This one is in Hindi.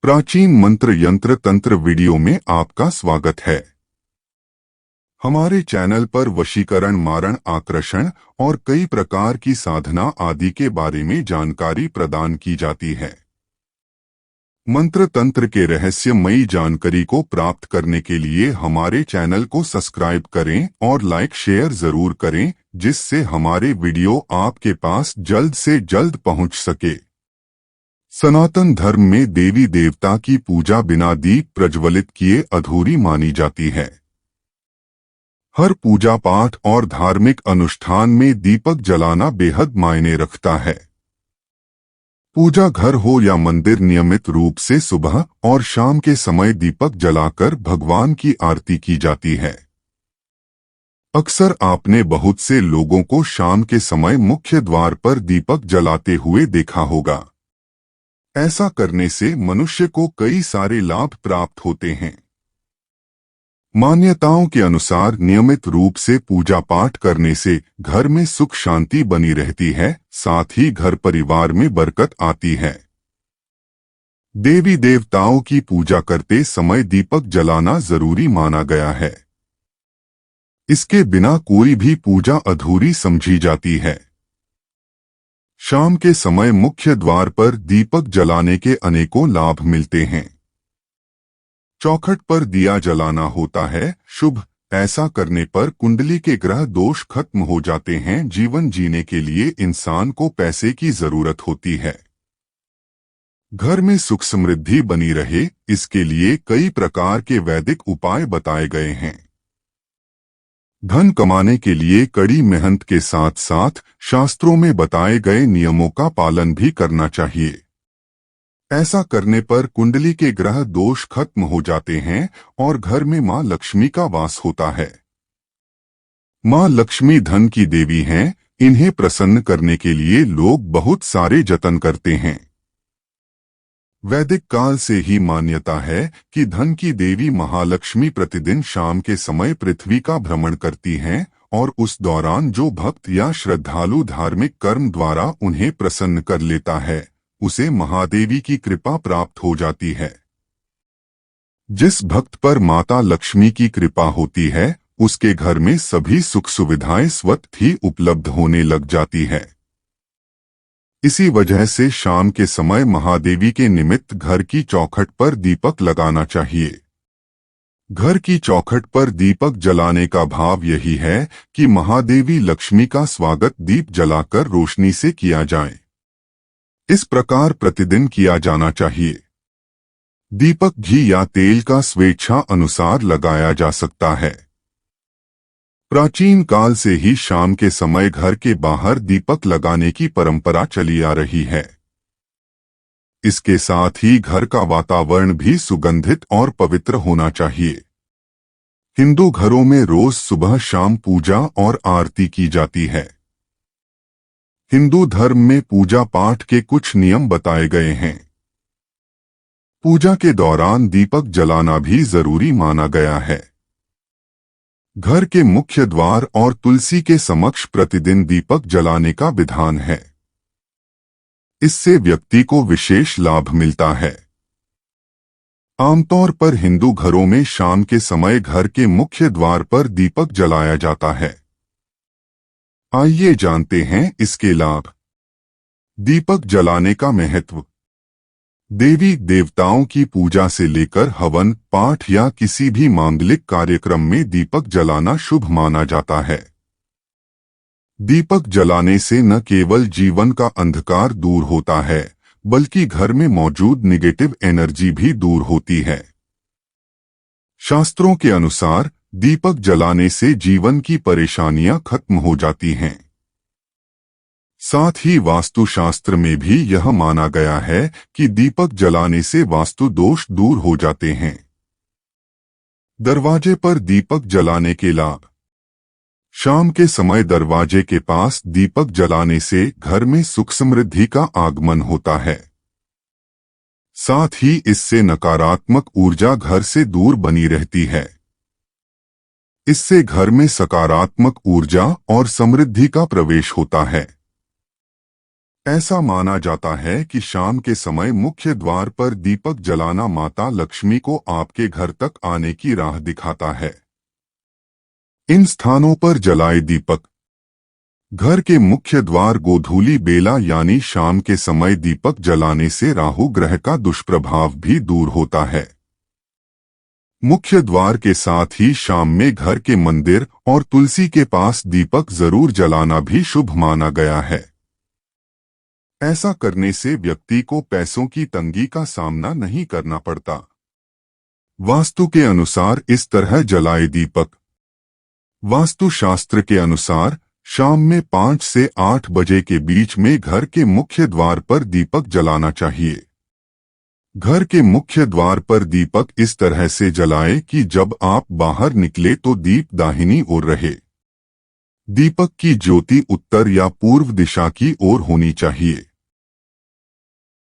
प्राचीन मंत्र यंत्र तंत्र वीडियो में आपका स्वागत है। हमारे चैनल पर वशीकरण, मारण, आकर्षण और कई प्रकार की साधना आदि के बारे में जानकारी प्रदान की जाती है। मंत्र तंत्र के रहस्यमयी जानकारी को प्राप्त करने के लिए हमारे चैनल को सब्सक्राइब करें और लाइक शेयर जरूर करें, जिससे हमारे वीडियो आपके पास जल्द से जल्द पहुंच सके। सनातन धर्म में देवी देवता की पूजा बिना दीप प्रज्वलित किए अधूरी मानी जाती है। हर पूजा पाठ और धार्मिक अनुष्ठान में दीपक जलाना बेहद मायने रखता है। पूजा घर हो या मंदिर, नियमित रूप से सुबह और शाम के समय दीपक जलाकर भगवान की आरती की जाती है। अक्सर आपने बहुत से लोगों को शाम के समय मुख्य द्वार पर दीपक जलाते हुए देखा होगा। ऐसा करने से मनुष्य को कई सारे लाभ प्राप्त होते हैं। मान्यताओं के अनुसार नियमित रूप से पूजा पाठ करने से घर में सुख शांति बनी रहती है, साथ ही घर परिवार में बरकत आती है। देवी देवताओं की पूजा करते समय दीपक जलाना जरूरी माना गया है। इसके बिना कोई भी पूजा अधूरी समझी जाती है। शाम के समय मुख्य द्वार पर दीपक जलाने के अनेकों लाभ मिलते हैं। चौखट पर दिया जलाना होता है शुभ। ऐसा करने पर कुंडली के ग्रह दोष खत्म हो जाते हैं। जीवन जीने के लिए इंसान को पैसे की जरूरत होती है। घर में सुख समृद्धि बनी रहे, इसके लिए कई प्रकार के वैदिक उपाय बताए गए हैं। धन कमाने के लिए कड़ी मेहनत के साथ साथ शास्त्रों में बताए गए नियमों का पालन भी करना चाहिए। ऐसा करने पर कुंडली के ग्रह दोष खत्म हो जाते हैं और घर में मां लक्ष्मी का वास होता है। मां लक्ष्मी धन की देवी हैं। इन्हें प्रसन्न करने के लिए लोग बहुत सारे जतन करते हैं। वैदिक काल से ही मान्यता है कि धन की देवी महालक्ष्मी प्रतिदिन शाम के समय पृथ्वी का भ्रमण करती हैं और उस दौरान जो भक्त या श्रद्धालु धार्मिक कर्म द्वारा उन्हें प्रसन्न कर लेता है, उसे महादेवी की कृपा प्राप्त हो जाती है। जिस भक्त पर माता लक्ष्मी की कृपा होती है, उसके घर में सभी सुख सुविधाएं स्वतः ही उपलब्ध होने लग जाती है। इसी वजह से शाम के समय महादेवी के निमित्त घर की चौखट पर दीपक लगाना चाहिए। घर की चौखट पर दीपक जलाने का भाव यही है कि महादेवी लक्ष्मी का स्वागत दीप जलाकर रोशनी से किया जाए। इस प्रकार प्रतिदिन किया जाना चाहिए। दीपक घी या तेल का स्वेच्छा अनुसार लगाया जा सकता है। प्राचीन काल से ही शाम के समय घर के बाहर दीपक लगाने की परंपरा चली आ रही है। इसके साथ ही घर का वातावरण भी सुगंधित और पवित्र होना चाहिए। हिंदू घरों में रोज सुबह शाम पूजा और आरती की जाती है। हिंदू धर्म में पूजा पाठ के कुछ नियम बताए गए हैं। पूजा के दौरान दीपक जलाना भी जरूरी माना गया है। घर के मुख्य द्वार और तुलसी के समक्ष प्रतिदिन दीपक जलाने का विधान है। इससे व्यक्ति को विशेष लाभ मिलता है। आमतौर पर हिंदू घरों में शाम के समय घर के मुख्य द्वार पर दीपक जलाया जाता है। आइए जानते हैं इसके लाभ। दीपक जलाने का महत्व। देवी देवताओं की पूजा से लेकर हवन, पाठ या किसी भी मांगलिक कार्यक्रम में दीपक जलाना शुभ माना जाता है। दीपक जलाने से न केवल जीवन का अंधकार दूर होता है, बल्कि घर में मौजूद नेगेटिव एनर्जी भी दूर होती है। शास्त्रों के अनुसार दीपक जलाने से जीवन की परेशानियां खत्म हो जाती हैं। साथ ही वास्तुशास्त्र में भी यह माना गया है कि दीपक जलाने से वास्तु दोष दूर हो जाते हैं। दरवाजे पर दीपक जलाने के लाभ। शाम के समय दरवाजे के पास दीपक जलाने से घर में सुख समृद्धि का आगमन होता है। साथ ही इससे नकारात्मक ऊर्जा घर से दूर बनी रहती है। इससे घर में सकारात्मक ऊर्जा और समृद्धि का प्रवेश होता है। ऐसा माना जाता है कि शाम के समय मुख्य द्वार पर दीपक जलाना माता लक्ष्मी को आपके घर तक आने की राह दिखाता है। इन स्थानों पर जलाए दीपक। घर के मुख्य द्वार गोधूली बेला यानी शाम के समय दीपक जलाने से राहु ग्रह का दुष्प्रभाव भी दूर होता है। मुख्य द्वार के साथ ही शाम में घर के मंदिर और तुलसी के पास दीपक जरूर जलाना भी शुभ माना गया है। ऐसा करने से व्यक्ति को पैसों की तंगी का सामना नहीं करना पड़ता। वास्तु के अनुसार इस तरह जलाए दीपक। वास्तु शास्त्र के अनुसार शाम में 5 से 8 बजे के बीच में घर के मुख्य द्वार पर दीपक जलाना चाहिए। घर के मुख्य द्वार पर दीपक इस तरह से जलाएं कि जब आप बाहर निकले तो दीप दाहिनी ओर रहे। दीपक की ज्योति उत्तर या पूर्व दिशा की ओर होनी चाहिए।